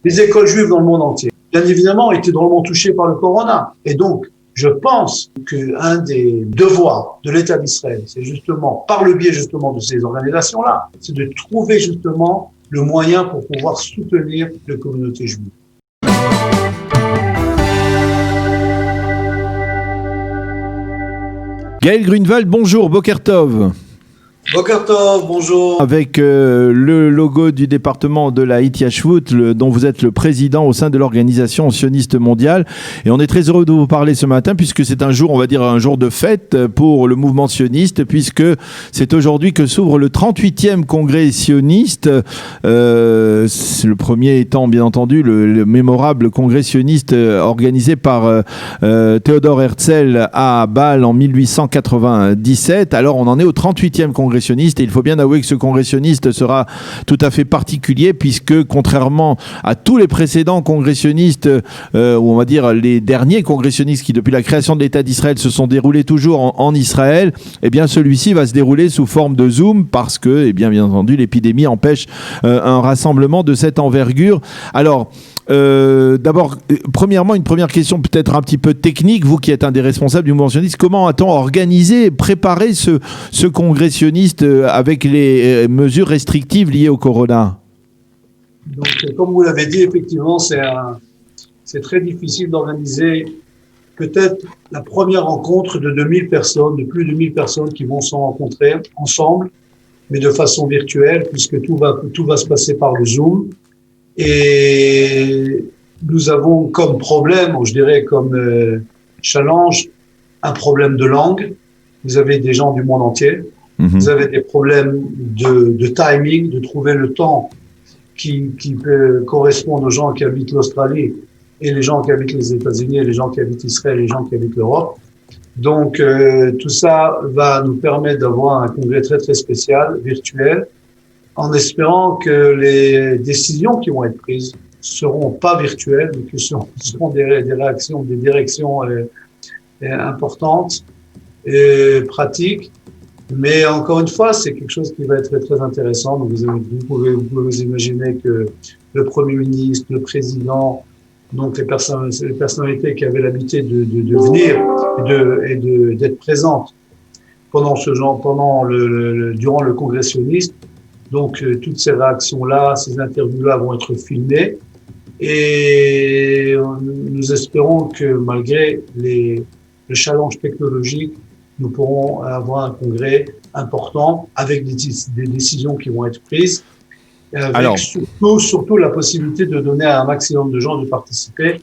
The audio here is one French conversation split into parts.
les écoles juives dans le monde entier, bien évidemment, ont été drôlement touchées par le corona. Et donc, je pense qu'un des devoirs de l'État d'Israël, c'est justement, par le biais justement de ces organisations-là, c'est de trouver justement le moyen pour pouvoir soutenir la communauté juive. Gaël Grunewald, bonjour, Boker Tov. Boker Tov, bonjour. Avec le logo du département de la Hitiyashvut, dont vous êtes le président au sein de l'organisation sioniste mondiale. Et on est très heureux de vous parler ce matin, puisque c'est un jour, on va dire, un jour de fête pour le mouvement sioniste, puisque c'est aujourd'hui que s'ouvre le 38e congrès sioniste. Le premier étant, bien entendu, le mémorable congrès sioniste organisé par Théodore Herzl à Bâle en 1897. Alors, on en est au 38e congrès sioniste, et il faut bien avouer que ce congrès sioniste sera tout à fait particulier, puisque contrairement à tous les précédents congrès sionistes, ou on va dire les derniers congrès sionistes qui depuis la création de l'État d'Israël se sont déroulés toujours en Israël, eh bien celui-ci va se dérouler sous forme de Zoom, parce que, eh bien entendu, l'épidémie empêche un rassemblement de cette envergure. Alors, d'abord, premièrement, une première question peut-être un petit peu technique, vous qui êtes un des responsables du mouvement sioniste, comment a-t-on organisé et préparé ce congrès sioniste avec les mesures restrictives liées au corona? Donc, comme vous l'avez dit, effectivement, c'est très difficile d'organiser peut-être la première rencontre de 2000 personnes, de plus de 1000 personnes qui vont se rencontrer ensemble, mais de façon virtuelle, puisque tout va se passer par le Zoom. Et nous avons comme problème, ou je dirais comme challenge, un problème de langue. Vous avez des gens du monde entier. Vous avez des problèmes de timing, de trouver le temps qui peut correspondre aux gens qui habitent l'Australie et les gens qui habitent les États-Unis et les gens qui habitent Israël et les gens qui habitent l'Europe. Donc, tout ça va nous permettre d'avoir un congrès très, très spécial, virtuel, en espérant que les décisions qui vont être prises seront pas virtuelles, mais que seront des directions importantes et pratiques. Mais encore une fois, c'est quelque chose qui va être très, très intéressant. Donc vous pouvez vous imaginer que le Premier ministre, le Président, donc les personnalités qui avaient l'habitude de venir et d'être présentes pendant durant le congrès sioniste. Donc, toutes ces réactions-là, ces interviews-là vont être filmées. Et nous espérons que malgré le challenge technologique, nous pourrons avoir un congrès important avec des décisions qui vont être prises. Avec surtout la possibilité de donner à un maximum de gens de participer,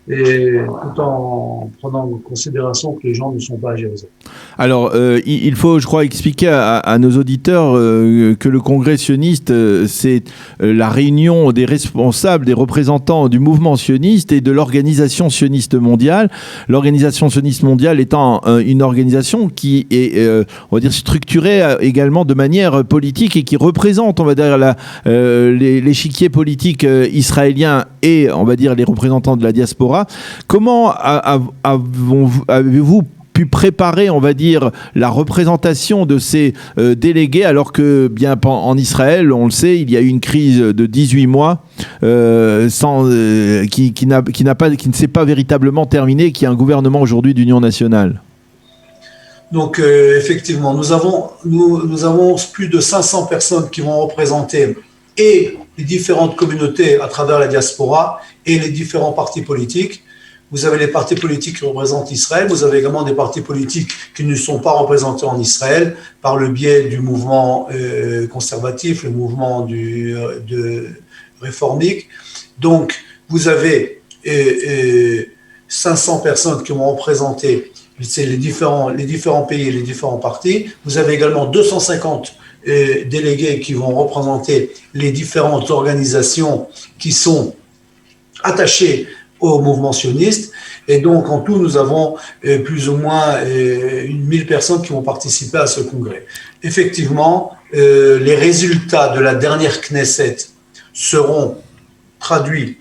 et tout en prenant en considération que les gens ne sont pas à Jérusalem. Alors, il faut, je crois, expliquer à nos auditeurs que le congrès sioniste, c'est la réunion des responsables, des représentants du mouvement sioniste et de l'organisation sioniste mondiale. L'organisation sioniste mondiale étant une organisation qui est, on va dire, structurée également de manière politique et qui représente, on va dire, l'échiquier politique israélien et, on va dire, les représentants de la diaspora. Comment avez-vous pu préparer, on va dire, la représentation de ces délégués, alors que, bien, en Israël, on le sait, il y a eu une crise de 18 mois qui ne s'est pas véritablement terminée, qui a un gouvernement aujourd'hui d'union nationale. Donc, effectivement, nous avons plus de 500 personnes qui vont représenter et les différentes communautés à travers la diaspora et les différents partis politiques. Vous avez les partis politiques qui représentent Israël, vous avez également des partis politiques qui ne sont pas représentés en Israël par le biais du mouvement conservatif, le mouvement de réformique. Donc, vous avez 500 personnes qui vont représenter les différents pays et les différents partis. Vous avez également 250 délégués qui vont représenter les différentes organisations qui sont attachées au mouvement sioniste. Et donc, en tout, nous avons plus ou moins 1000 personnes qui vont participer à ce congrès. Effectivement, les résultats de la dernière Knesset seront traduits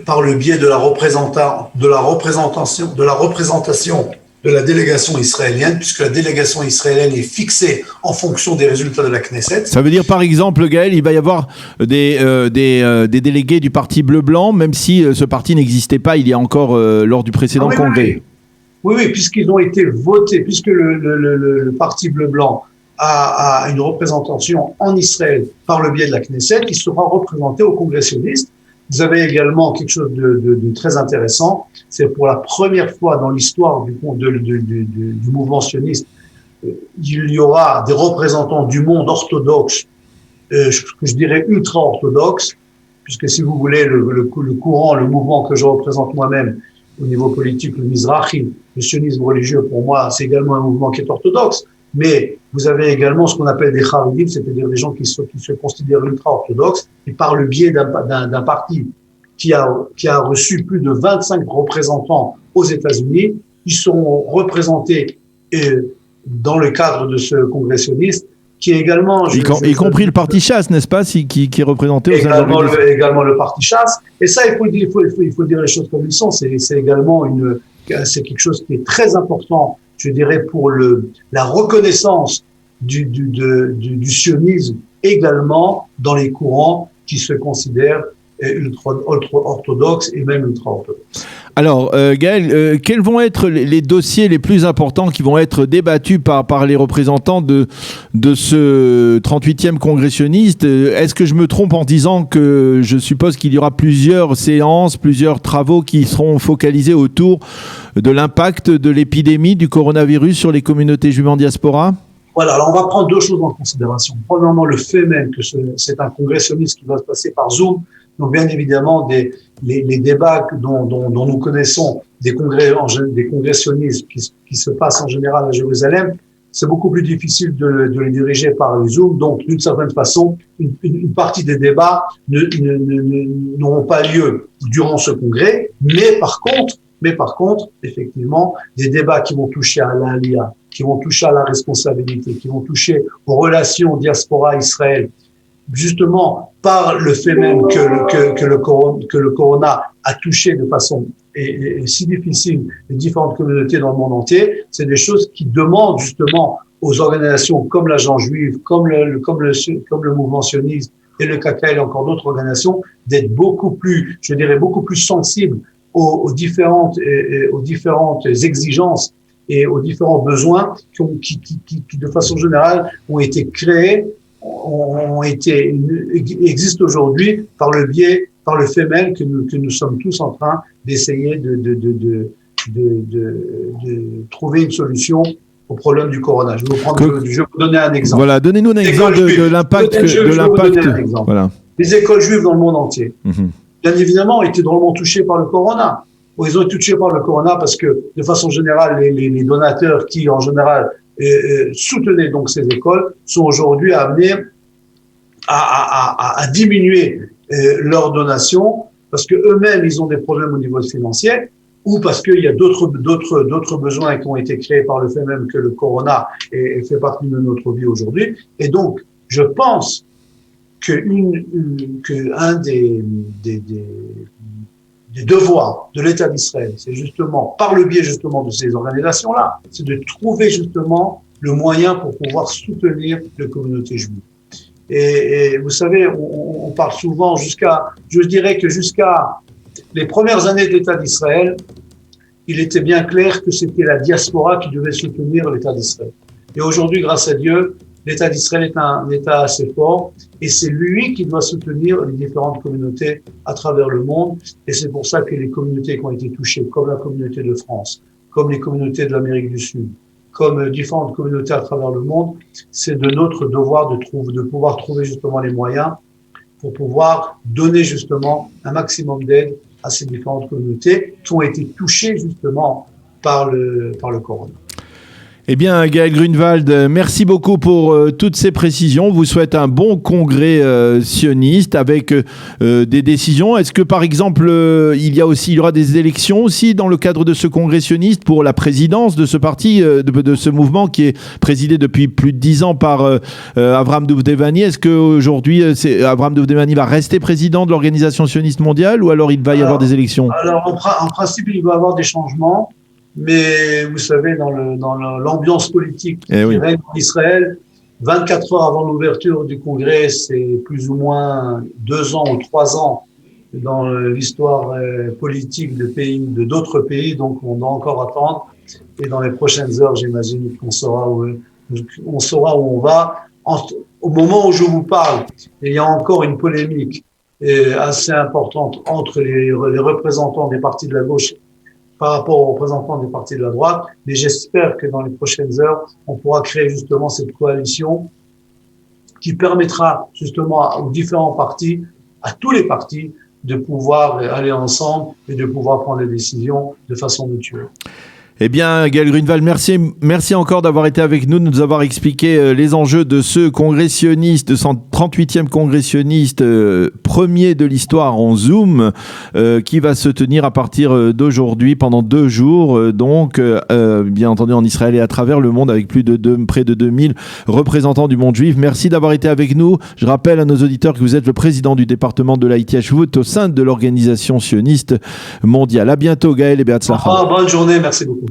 par le biais de la représentation de la délégation israélienne, puisque la délégation israélienne est fixée en fonction des résultats de la Knesset. Ça veut dire, par exemple, Gaël, il va y avoir des délégués du parti bleu-blanc, même si ce parti n'existait pas il y a encore lors du précédent congrès. Oui, puisqu'ils ont été votés, puisque le parti bleu-blanc a une représentation en Israël par le biais de la Knesset, il sera représenté au congrès sioniste. Vous avez également quelque chose de très intéressant, c'est pour la première fois dans l'histoire du mouvement sioniste, il y aura des représentants du monde orthodoxe, que je dirais ultra-orthodoxe, puisque si vous voulez, le courant, le mouvement que je représente moi-même au niveau politique, le Mizrahi, le sionisme religieux, pour moi, c'est également un mouvement qui est orthodoxe, mais vous avez également ce qu'on appelle des Haridim, c'est-à-dire des gens qui se considèrent ultra-orthodoxes, et par le biais d'un parti qui a reçu plus de 25 représentants aux États-Unis, ils seront représentés dans le cadre de ce congrès sioniste, qui est également... Y compris le parti Chasse, n'est-ce pas, qui est représenté aux également le parti Chasse. Et ça, il faut dire les choses comme elles sont. C'est également c'est quelque chose qui est très important, je dirais, pour la reconnaissance du sionisme également dans les courants qui se considèrent ultra-orthodoxes et même ultra-orthodoxes. Alors, Gaël, quels vont être les dossiers les plus importants qui vont être débattus par les représentants de ce 38e congrès sioniste? Est-ce que je me trompe en disant que je suppose qu'il y aura plusieurs séances, plusieurs travaux qui seront focalisés autour de l'impact de l'épidémie du coronavirus sur les communautés juives en diaspora? Voilà, alors on va prendre deux choses en considération. Premièrement, le fait même que c'est un congrès sioniste qui va se passer par Zoom. Donc, bien évidemment, les débats dont nous connaissons des congrès sionistes qui se passent en général à Jérusalem, c'est beaucoup plus difficile de les diriger par les Zoom. Donc, d'une certaine façon, une partie des débats n'auront pas lieu durant ce congrès. Mais par contre, effectivement, des débats qui vont toucher à l'Aliyah, qui vont toucher à la responsabilité, qui vont toucher aux relations diaspora-Israël, justement par le fait même que le corona a touché de façon si difficile les différentes communautés dans le monde entier, c'est des choses qui demandent justement aux organisations comme l'Agence juive, comme le mouvement sioniste et le KKL et encore d'autres organisations d'être beaucoup plus, je dirais, beaucoup plus sensibles aux différentes exigences et aux différents besoins qui de façon générale ont été créés, existent aujourd'hui par le fait même que nous sommes tous en train d'essayer de trouver une solution au problème du corona. Je vais vous donner un exemple. Voilà, donnez-nous un exemple de l'impact. Voilà. Les écoles juives dans le monde entier, bien évidemment, ont été drôlement touchées par le corona. Ils ont été touchés par le corona parce que, de façon générale, les donateurs qui, en général, soutenaient donc ces écoles sont aujourd'hui amenés à diminuer leurs donations parce que eux-mêmes ils ont des problèmes au niveau financier ou parce qu'il y a d'autres besoins qui ont été créés par le fait même que le corona fait partie de notre vie aujourd'hui. Et donc, je pense que un des devoirs de l'État d'Israël, c'est justement, par le biais justement de ces organisations-là, c'est de trouver justement le moyen pour pouvoir soutenir les communautés juives. Et vous savez, on parle souvent je dirais que jusqu'à les premières années de l'État d'Israël, il était bien clair que c'était la diaspora qui devait soutenir l'État d'Israël. Et aujourd'hui, grâce à Dieu, l'État d'Israël est un État assez fort et c'est lui qui doit soutenir les différentes communautés à travers le monde. Et c'est pour ça que les communautés qui ont été touchées, comme la communauté de France, comme les communautés de l'Amérique du Sud, comme différentes communautés à travers le monde, c'est de notre devoir de pouvoir trouver justement les moyens pour pouvoir donner justement un maximum d'aide à ces différentes communautés qui ont été touchées justement par le corona. Eh bien, Gaël Grunewald, merci beaucoup pour toutes ces précisions. On vous souhaite un bon congrès sioniste avec des décisions. Est-ce que, par exemple, il y aura des élections aussi dans le cadre de ce congrès sioniste pour la présidence de ce parti, de ce mouvement qui est présidé depuis plus de 10 ans par Avraham Duvdevani? Est-ce qu'aujourd'hui, Avraham Duvdevani va rester président de l'Organisation sioniste mondiale ou alors il va y avoir des élections? Alors, en principe, il va y avoir des changements. Mais vous savez, dans l'ambiance politique qui oui. règne en Israël, 24 heures avant l'ouverture du Congrès, c'est plus ou moins 2 ans ou 3 ans dans l'histoire politique de d'autres pays, donc on doit encore attendre. Et dans les prochaines heures, j'imagine qu'on saura où on va. Au moment où je vous parle, il y a encore une polémique assez importante entre les représentants des partis de la gauche par rapport aux représentants des partis de la droite. Mais j'espère que dans les prochaines heures, on pourra créer justement cette coalition qui permettra justement aux différents partis, à tous les partis, de pouvoir aller ensemble et de pouvoir prendre des décisions de façon mutuelle. Eh bien, Gaël Grunewald, merci encore d'avoir été avec nous, de nous avoir expliqué les enjeux de ce congrès sioniste, de son 38e congrès sioniste, premier de l'histoire en Zoom, qui va se tenir à partir d'aujourd'hui pendant 2 jours, donc bien entendu en Israël et à travers le monde avec près de 2000 représentants du monde juif. Merci d'avoir été avec nous. Je rappelle à nos auditeurs que vous êtes le président du département de la ITHVout au sein de l'organisation sioniste mondiale. À bientôt, Gaël, et Be'atzlacha. Bonne journée, merci beaucoup.